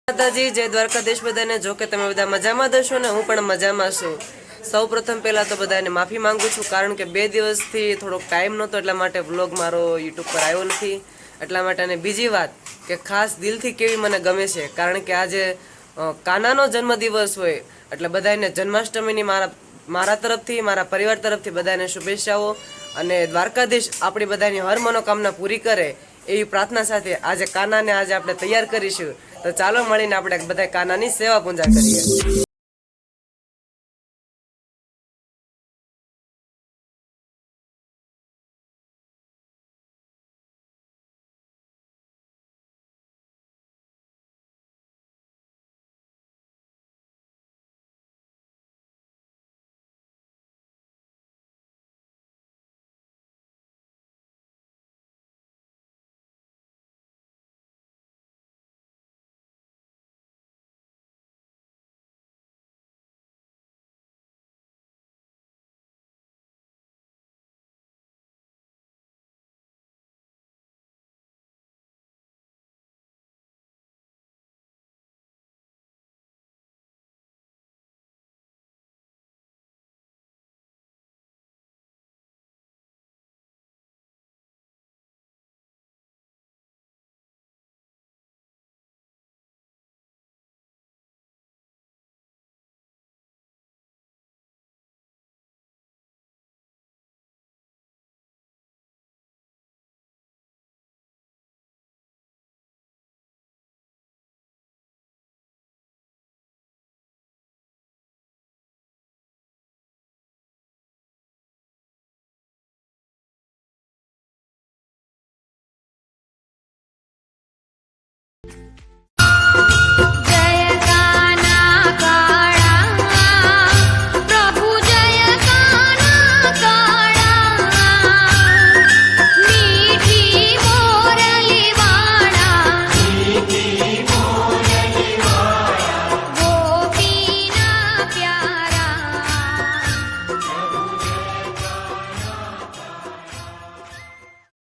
માતાજી જય દ્વારકાધીશ બધાને। જો કે તમે બધા મજામાં દશો ને, હું પણ મજામાં છું। સૌ પ્રથમ પહેલાં તો બધાને માફી માંગુ છું, કારણ કે 2 દિવસથી થોડોક ટાઈમ નહોતો, એટલા માટે વ્લોગ મારો યુટ્યુબ પર આવ્યો નથી એટલા માટે। અને બીજી વાત કે ખાસ દિલથી કેવી મને ગમે છે, કારણ કે આજે કાનાનો જન્મદિવસ હોય એટલે બધાને જન્માષ્ટમીની મારા તરફથી, મારા પરિવાર તરફથી બધાને શુભેચ્છાઓ। અને દ્વારકાધીશ આપણી બધાની હર મનોકામના પૂરી કરે એવી પ્રાર્થના સાથે આજે કાનાને આજે આપણે તૈયાર કરીશું। તો ચાલો મળીને આપણે બધા કાનાની સેવા પૂજા કરીએ।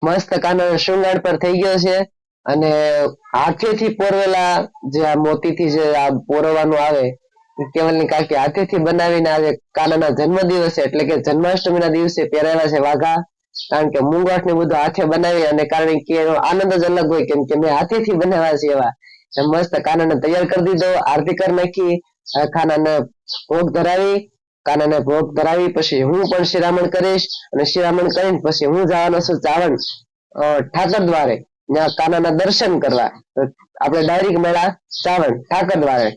મસ્ત કાનાનો શૃંગાર પર થઈ ગયો છે, અને હાથેથી પોરવેલા જે આ મોતીથી જે આ પોરવવાનું આવે, કેવલની કાકી હાથેથી બનાવીને આજે કાનાના જન્મદિવસે એટલે કે જન્માષ્ટમીના દિવસે પહેરેલા છે વાઘા। કારણ કે મુંગવાટ ને બધું હાથે બનાવી, અને કારણ કે એનો આનંદ જ અલગ હોય, કેમ કે મેં હાથેથી બનાવ્યા છે એવા। મસ્ત કાનાને તૈયાર કરી દીધો, આરતી કરી નાખી, કાનાને ભોગ ધરાવી પછી હું પણ શિરામણ કરીશ, અને શિરામણ કરીને પછી હું જવાનો છું ચાવણ ઠાકર દ્વારે કાનાના દર્શન કરવા। આપણે ડાયરેક્ટ મળ્યા ચાવણ ઠાકર દ્વારે।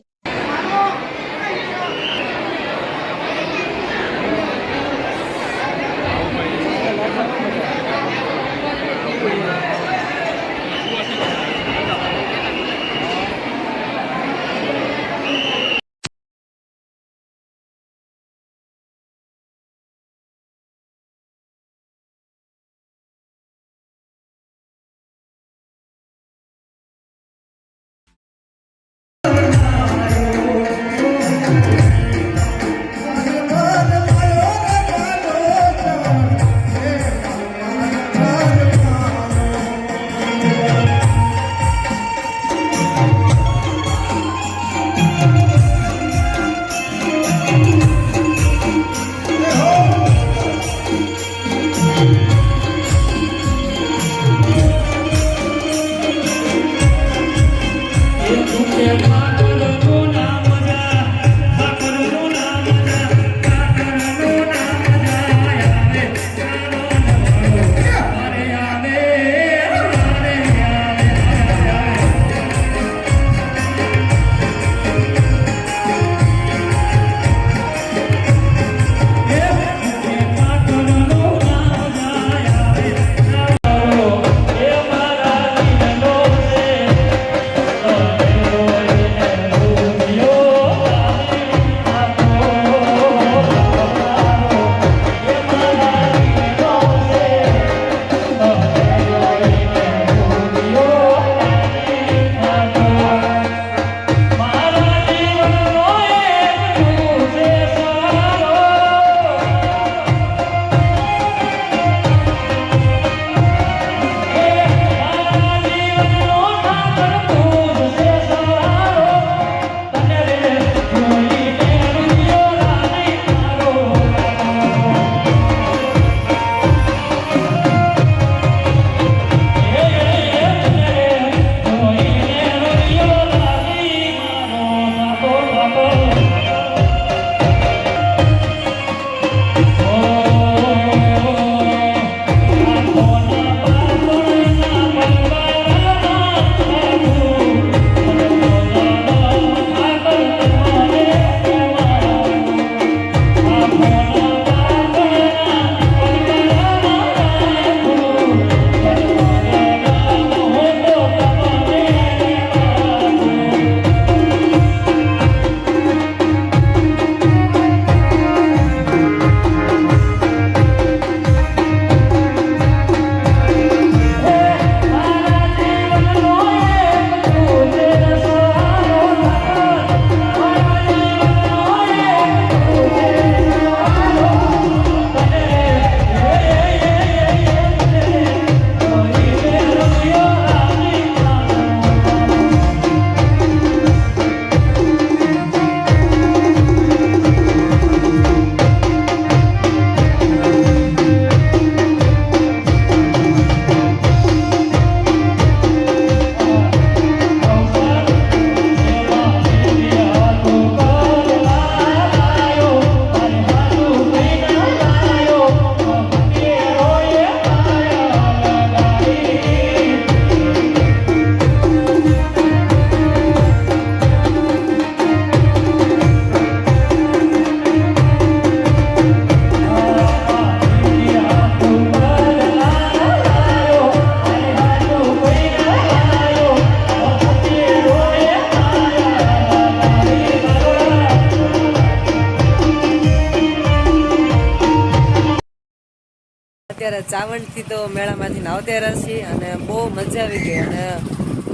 અત્યારે ચાવંડથી તો મેળામાંથી આવતા રહ્યા છીએ અને બહુ મજા આવી ગઈ અને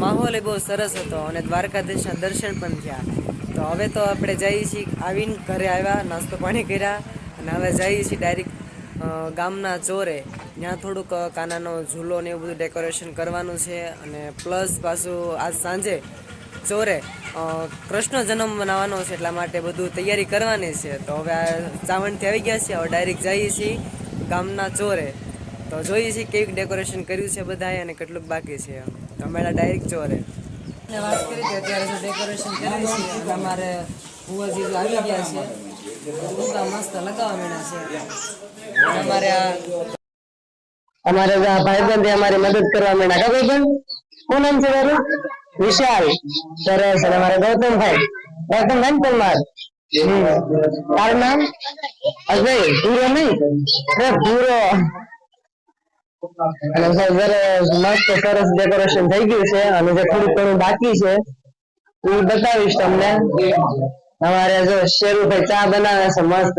માહોલ બહુ સરસ હતો અને દ્વારકાધીશના દર્શન પણ થયા. તો હવે તો આપણે જઈએ છીએ, આવીને ઘરે આવ્યા, નાસ્તો પાણી કર્યા અને હવે જઈએ છીએ ડાયરેક્ટ ગામના ચોરે. ત્યાં થોડુંક કાનાનો ઝૂલો ને એવું બધું ડેકોરેશન કરવાનું છે અને પ્લસ પાછું આજ સાંજે ચોરે કૃષ્ણ જન્મ મનાવવાનો છે એટલા માટે બધું તૈયારી કરવાની છે. તો હવે આ ચાવંડથી આવી ગયા છીએ, હવે ડાયરેક્ટ જઈએ છીએ ગામના ચોરે. તો જોઈએ છીએ કેવું ડેકોરેશન કર્યું છે બધાએ અને કેટલુંક બાકી છે. તો અમે ડાયરેક્ટ ચોરે વાત કરી હતી. અત્યારે જો ડેકોરેશન કર્યું છે અમારે ભુવાજી જો આવી ગયા છે, બધા મસ્ત લગાવવા માંડ્યા છે. અમારે ભાઈબંધ અમારી મદદ કરવા માંડ્યા. કા ભાઈબંધ, શું નામ છે તારું? વિશાલ. સરસ. અને અમારે ગૌતમભાઈ, ગૌતમભાઈ પરમાર. તારું નામ? અજય. ભૂરો નહીં, ભૂરો. અને મસ્ત સરસ ડેકોરેશન થઈ ગયું છે અને જે થોડુંક ઘણું બાકી છે એ બતાવીશ તમને. અમારે જો શેરુભાઈ ચા બનાવે છે મસ્ત.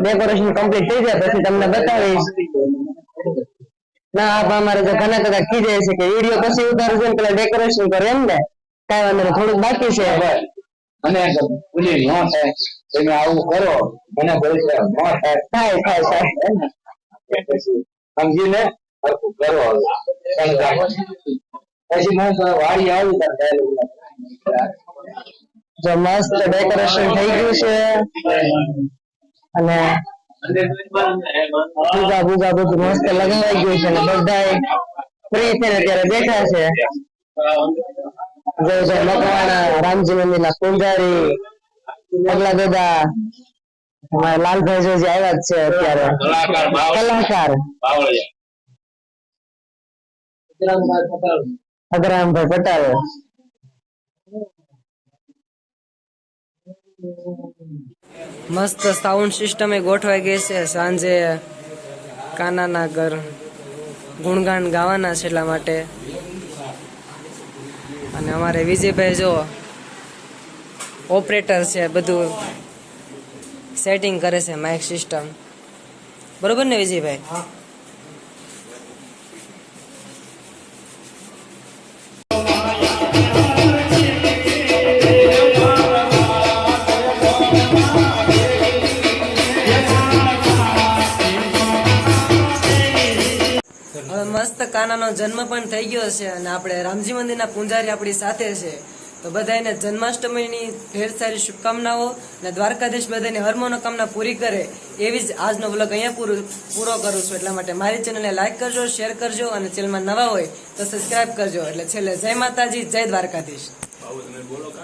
ડેકોરેશન કમ્પ્લીટ થઈ જાય પછી તમને બતાવીશ. ના આપ અમારે જો ઘણા બધા ખીજાય છે કે વિડીયો પછી ઉતારજો ને પેલા ડેકોરેશન કરે એમ ને. કાંઈ વાંધો નહીં, થોડુંક બાકી છે. અને ભૂલી ન થાય તમે આવું કરો, મને ભવિષ્ય ન થાય. થાય થાય થાય સમજીને કરો. પછી મને વાડી આવું જો મસ્ત ડેકોરેશન થઈ ગયું છે અને પૂજા પૂજા બધું મસ્ત લગાવાઈ ગયું છે અને બધા ફ્રી થઈને અત્યારે બેઠા છે. જય જય મકવાણા, રામજી મંદિર ના પૂજારી, પગલા દાદા, અમારા લાલભાઈ જો આવ્યા જ છે અત્યારે, કલાકાર અગરામભાઈ પટેલ. મસ્ત સાઉન્ડ સિસ્ટમ એ ગોઠવાઈ ગઈ છે. સાંજે કાનાના ઘર ગુણગાન ગાવાના છે એટલા માટે. અને અમારે વિજયભાઈ જો ઓપરેટર છે, બધું સેટિંગ કરે છે માઇક સિસ્ટમ. બરોબર ને વિજયભાઈ? હવે મસ્ત કાનાનો જન્મ પણ થઈ ગયો છે અને આપણે રામજી મંદિરના પૂજારી આપણી સાથે છે. તો બધાને જન્માષ્ટમીની ઢેર સારી શુભકામનાઓ અને દ્વારકાધીશ બધાની હર મનોકામના પૂરી કરે એવી જ આજનો વ્લોગ અહીંયા પૂરો કરું છું. એટલા માટે મારી ચેનલને લાઈક કરજો, શેર કરજો અને ચેનલમાં નવા હોય તો સબસ્ક્રાઈબ કરજો. એટલે છેલ્લે જય માતાજી, જય દ્વારકાધીશ.